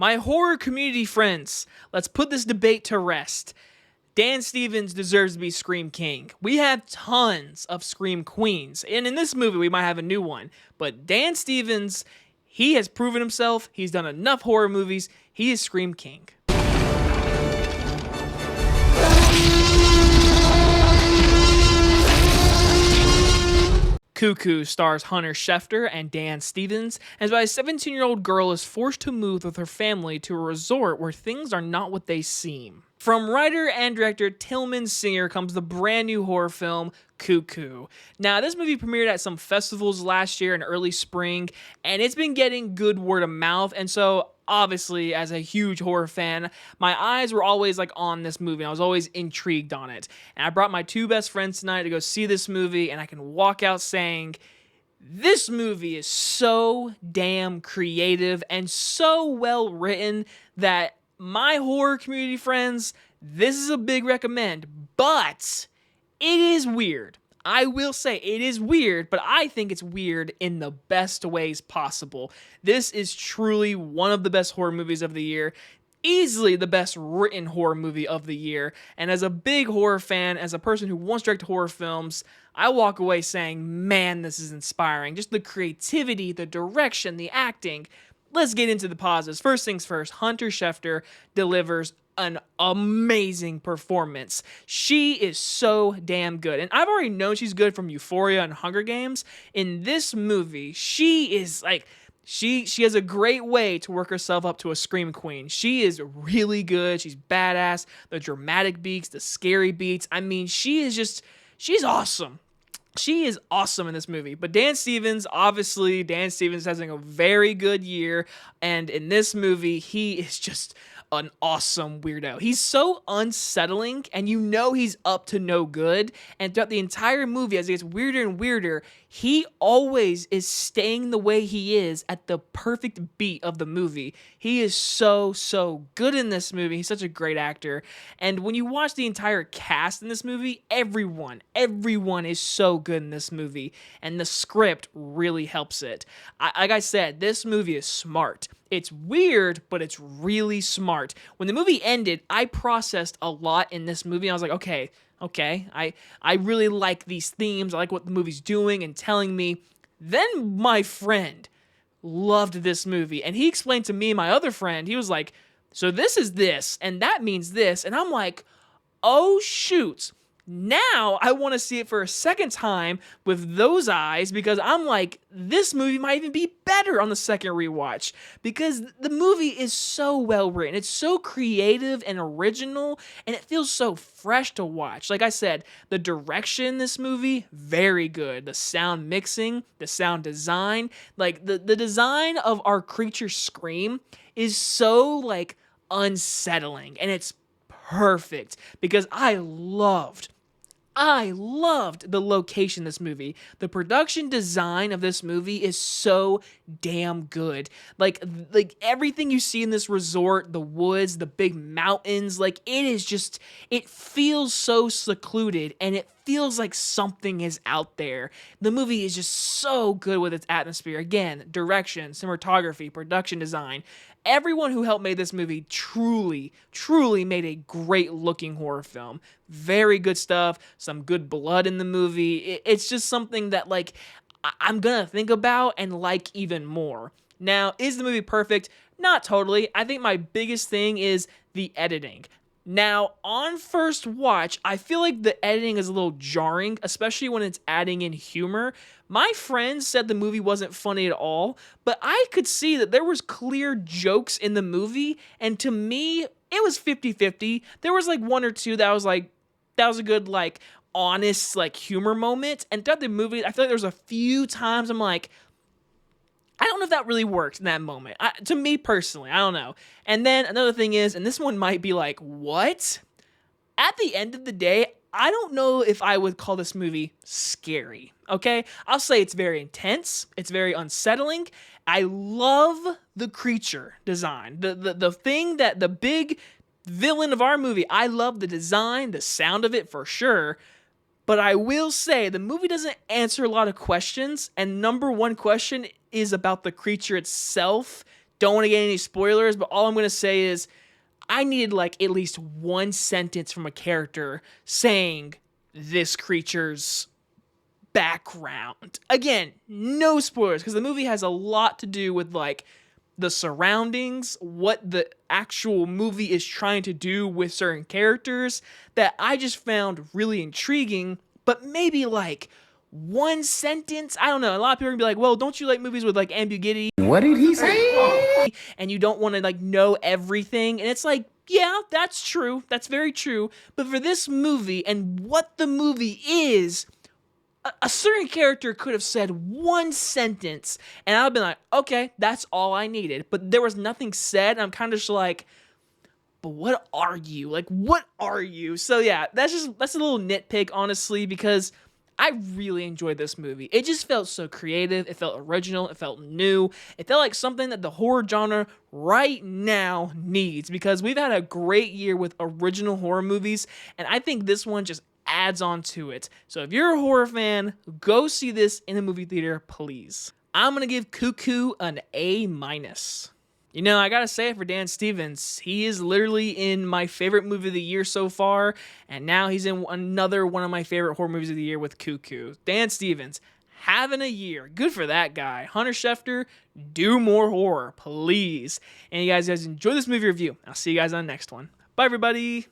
My horror community friends, let's put this debate to rest. Dan Stevens deserves to be Scream King. We have tons of Scream Queens, and in this movie we might have a new one. But Dan Stevens, he has proven himself. He's done enough horror movies. He is Scream King. Cuckoo stars Hunter Schafer and Dan Stevens, as a 17-year-old girl is forced to move with her family to a resort where things are not what they seem. From writer and director Tilman Singer comes the brand new horror film, Cuckoo. Now, this movie premiered at some festivals last year in early spring, and it's been getting good word of mouth, and so obviously, as a huge horror fan, my eyes were always on this movie. I was always intrigued on it. And I brought my two best friends tonight to go see this movie, and I can walk out saying, this movie is so damn creative and so well written that my horror community friends, this is a big recommend, but it is weird. I will say it is weird, but I think it's weird in the best ways possible. This is truly one of the best horror movies of the year, easily the best written horror movie of the year, and as a big horror fan, as a person who wants to direct horror films, I walk away saying, man, this is inspiring. Just the creativity, the direction, the acting. Let's get into the positives. First things first, Hunter Schafer delivers an amazing performance. She is so damn good. And I've already known she's good from Euphoria and Hunger Games. In this movie, she is she has a great way to work herself up to a scream queen. She is really good. She's badass. The dramatic beats, the scary beats. I mean, she's awesome. She is awesome in this movie. But Dan Stevens having a very good year. And in this movie, he is just an awesome weirdo. He's so unsettling, and you know he's up to no good. And throughout the entire movie, as it gets weirder and weirder, he always is staying the way he is at the perfect beat of the movie. He is so good in this movie. He's such a great actor. And when you watch the entire cast in this movie, everyone is so good in this movie. And the script really helps it. Like I said, this movie is smart. It's weird, but it's really smart. When the movie ended, I processed a lot in this movie. I was like, okay, I really like these themes. I like what the movie's doing and telling me. Then my friend loved this movie, and he explained to me, my other friend, he was like, so this is this, and that means this. And I'm like, oh, shoot. Now I want to see it for a second time with those eyes, because I'm like, this movie might even be better on the second rewatch, because the movie is so well written. It's so creative and original, and it feels so fresh to watch. Like I said, the direction in this movie, very good. The sound mixing, the sound design, the design of our creature Scream is so unsettling, and it's perfect, because I loved the location of this movie. The production design of this movie is so damn good. Like everything you see in this resort, the woods, the big mountains, it feels so secluded, and it feels like something is out there. The movie is just so good with its atmosphere. Again, direction, cinematography, production design. Everyone who helped make this movie truly made a great looking horror film. Very good stuff. Some good blood in the movie. It's just something that I'm gonna think about and like even more. Now, is the movie perfect? Not totally. I think my biggest thing is the editing. Now, on first watch, I feel like the editing is a little jarring, especially when it's adding in humor. My friends said the movie wasn't funny at all, but I could see that there was clear jokes in the movie, and to me, it was 50-50. There was one or two that was a good, honest, humor moment, and throughout the movie, I feel like there was a few times I'm like, I don't know if that really worked in that moment. To me personally, I don't know. And then another thing is, and this one might be what? At the end of the day, I don't know if I would call this movie scary, okay? I'll say it's very intense. It's very unsettling. I love the creature design. The thing that the big villain of our movie, I love the design, the sound of it for sure. But I will say the movie doesn't answer a lot of questions, and number one question is about the creature itself Don't want to get any spoilers, but all I'm going to say is I needed like at least one sentence from a character saying this creature's background. Again, no spoilers, because the movie has a lot to do with like the surroundings, what the actual movie is trying to do with certain characters that I just found really intriguing, but maybe like one sentence, I don't know. A lot of people are gonna be like, well, don't you like movies with like ambiguity? What did he say? And you don't want to like know everything. And it's like, yeah, that's true. That's very true. But for this movie and what the movie is, a certain character could have said one sentence and I'd have been like, okay, that's all I needed. But there was nothing said. And I'm kind of just like, but what are you? Like, what are you? So yeah, that's a little nitpick, honestly, because I really enjoyed this movie. It just felt so creative. It felt original. It felt new. It felt like something that the horror genre right now needs, because we've had a great year with original horror movies, and I think this one just adds on to it. So if you're a horror fan, go see this in a movie theater, please. I'm going to give Cuckoo an A-. You know, I gotta say it for Dan Stevens. He is literally in my favorite movie of the year so far, and now he's in another one of my favorite horror movies of the year with Cuckoo. Dan Stevens, having a year. Good for that guy. Hunter Schafer, do more horror, please. And you guys enjoy this movie review. I'll see you guys on the next one. Bye, everybody.